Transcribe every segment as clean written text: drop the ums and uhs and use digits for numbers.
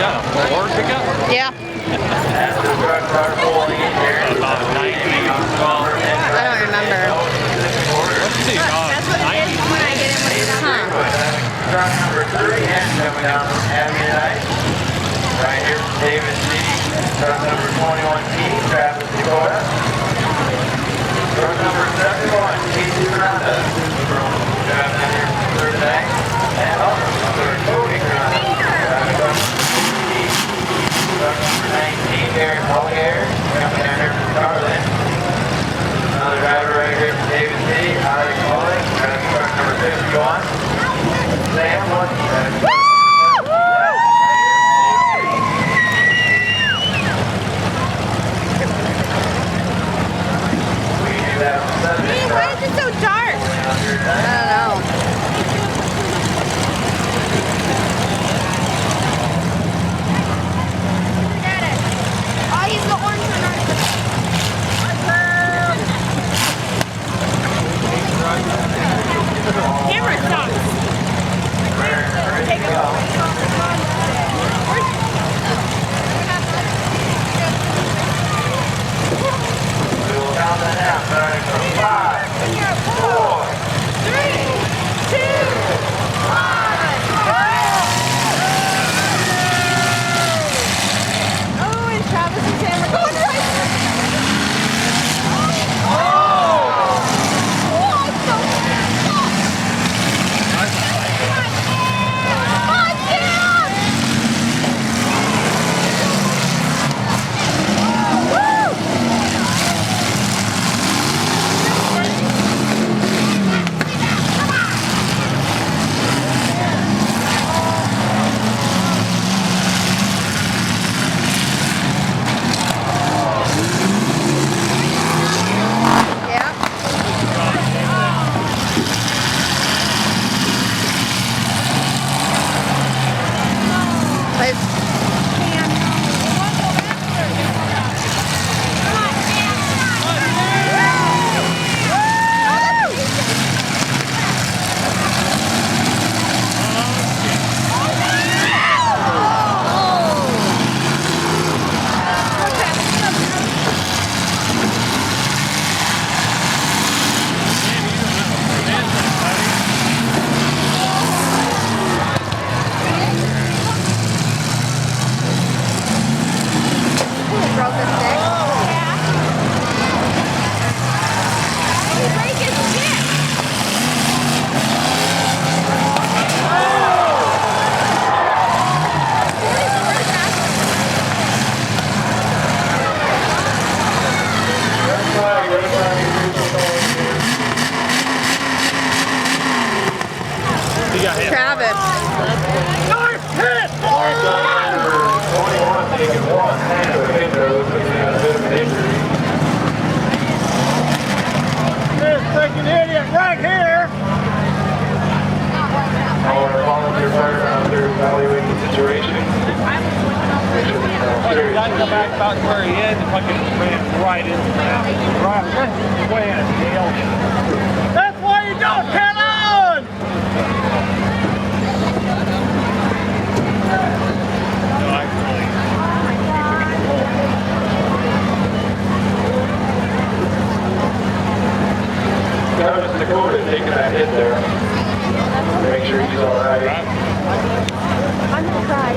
got a Ford pickup? Yeah. About 19, 12. I don't remember. Let's see. That's what it is when I get in with the Truck number 30 and coming down from Avenue Night. Right here from David C. Truck number 21T, Travis Dakota. Truck number 71, Casey Miranda. Driving down here from third night. And also from Cody Miranda. Driving down from Truck number 19, Aaron Hollier. Coming down here from Carlin. Another driver right here from David C. Harley Colling. Driving truck number 51. Sam, what? Hey, why is it so dark? I don't know. Look at it. Oh, he's the orange one. Camera sucks. Take it We will count that down, starting from 5, 4, 3, 2, 1. Oh, and Travis and Sam are going right. Travis. Nice hit! 21 taking one. This freaking idiot right here! All our volunteer firefighters evaluate the situation. Fucking guy come back about where he is and fucking ran right into that. Right, that's way in a deal. That's why you don't get on! No, actually. Travis Dakota taking that hit there. Make sure he's all right. I'm gonna cry.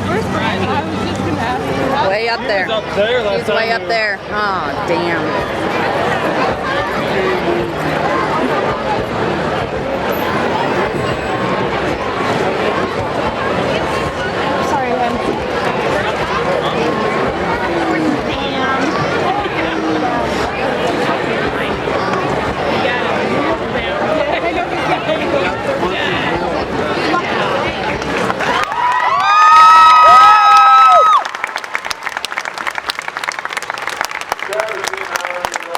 Where's Brandy? I was just gonna ask you. Way up there. Up there last He's time way we up were- there. Oh, damn. Sorry, man. Travis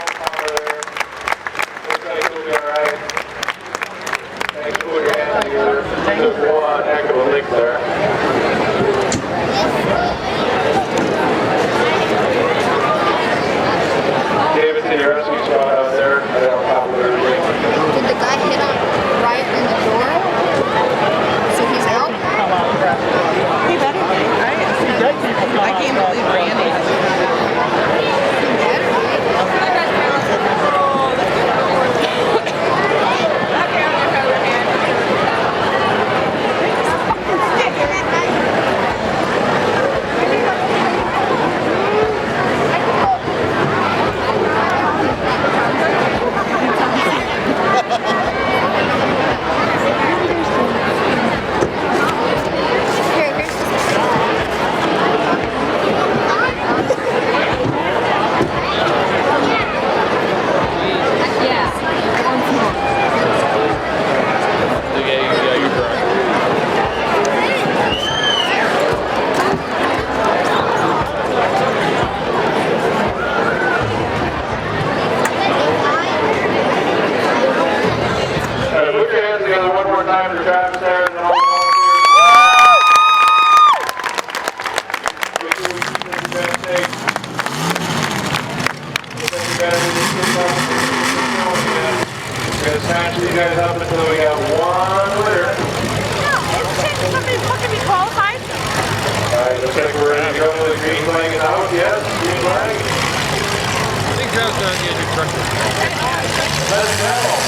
time for Travis there and all the volunteers. Make sure we keep you guys safe. Thank you guys for this kickoff. We're going to snatch you guys up until we got one winner. Shouldn't somebody fucking be qualified? Alright, looks like we're ready to go. The green flag is out. Yes, green flag. I think Travis going to get a new truck. Let's go.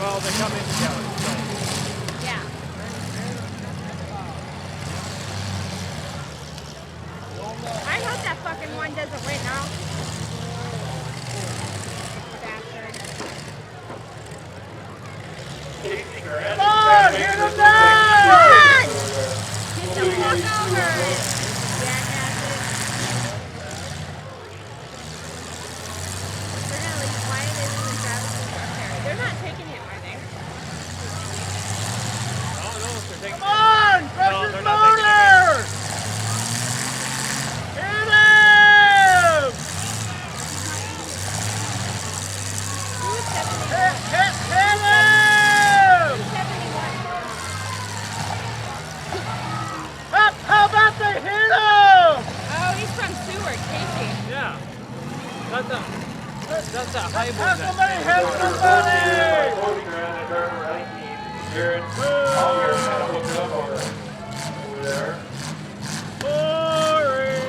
Well, they come in together. So. Yeah. I hope that fucking one doesn't win now. Bastard. Come on, hit him down! Come on! Get the fuck over! They're gonna leave. Why are they leaving Travis in there? They're not taking him, are they? I don't know if they're taking Come on! Press No, his they're not motor! Hit him! Who is 71? Hit him! Who's 71? Up, how about they hit him? Oh, he's from Seward, Casey. Yeah. That's a high Have boy. somebody hit somebody! Cody Grant, driver 19. Jared, all your kind of hooked up over there. Boring!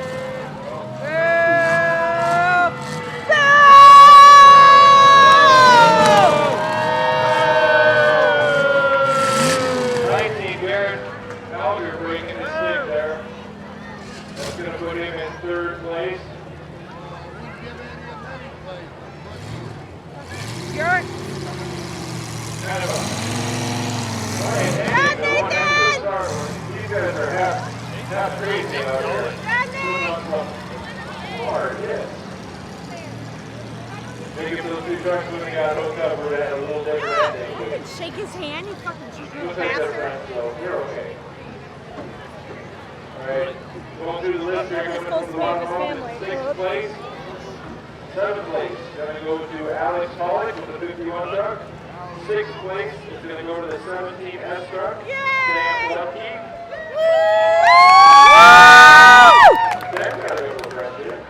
Now you're breaking his stick there. That's going to put him in third place. You're... Kind of a... Hey, the one after the start one. These guys are half crazy out here. Doing on some hard hits. Maybe if those two trucks when they got hooked up would have had a little different ending. You can shake his hand, you fucking cheater We'll take that bastard. friend, so you're okay. Alright, going through the list here, coming from the bottom up in 6th place. 7th place, going to go to Alex Pollock with the 51 truck. 6th place is going to go to the 17 S truck. Sam Lepke. Sam got a good friend here.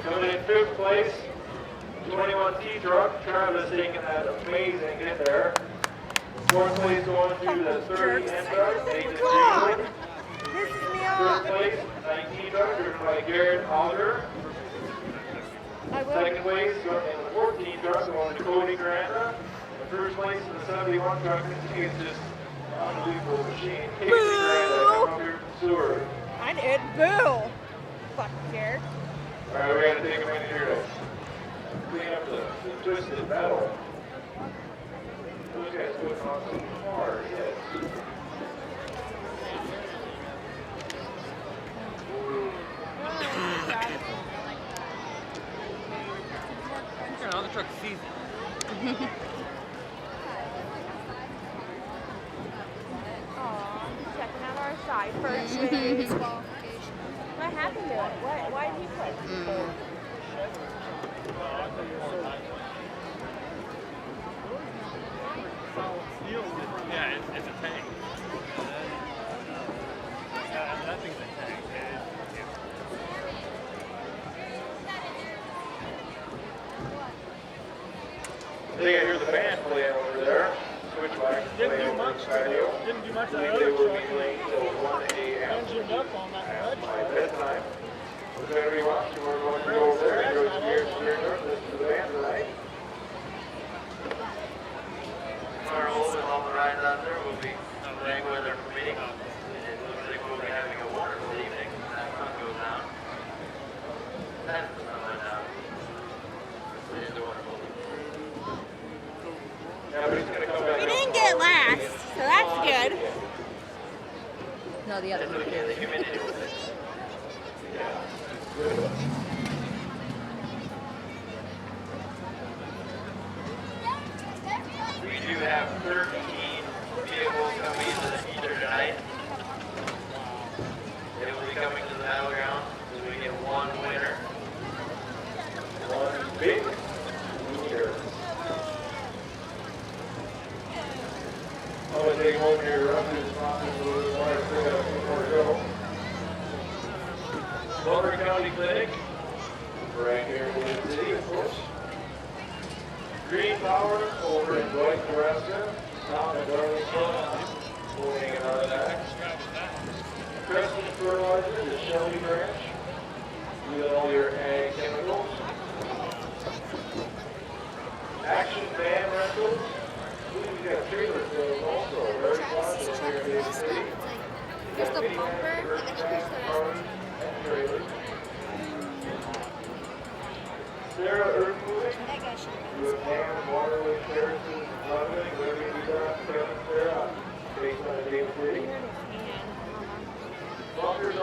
Coming in 5th place, 21T truck. Travis taking that amazing hit there. 4th place going to the 30 N truck. Nathan Taylor. Pisses me 3rd off. place, 19 truck, driven by Garrett Oliver. I will. 2nd place in the 14 truck going to Cody Grant. The 1st place in the 71 truck. This is just an unbelievable machine. Casey Grant coming up here from Seward. I did. Boo. fucking scared. Alright, we gotta take a minute here to clean up the twisted metal. Those guys put on some hard hits. Yeah, on the truck season. Aw, checking out our side purchase. What happened to it? Why did he put? Yeah, it's a tank. That thing's a tank. I think I hear the band playing over there. Switchback Didn't playing do over much. the patio. Didn't do much of I that think they other will be truck. late till 1 a.m. Engined up on that At red my truck. bedtime. If anybody wants to, we're going to go over there and go to beer and beer north. Listen to the band tonight. Tomorrow, with all the rides out there, will be playing weather permitting. It looks like we'll be having a wonderful evening when that sun goes down. That's the sun went down. It is a wonderful evening. Yeah, but he's going to come back. We didn't get last, so that's good. No, the other That's one. okay, the humidity was it. Yeah. We do have 13 vehicles coming into the feature tonight. They will be coming to the battleground so we get one winner. One big leader. I'm going to take home here, run through this process a little bit more, I still got a few more to go. Butler County Clinic, right here in the city, of course. Green Power over in Dwight, Nebraska. Down in Darlington, we'll hang it on that. Crescent Fertilizer, the Shelby branch. With all your ag chemicals. Action Van Rentals. We got trailer sales also. Very popular here in David City. Here's the bumper, and then here's the rest. And trailers. Sarah Earth Moving. That guy should have With Pam, Waterloo, Harrison, Ludwig, whatever you got, Kevin, Sarah, based on the David City. Bunkers Auto,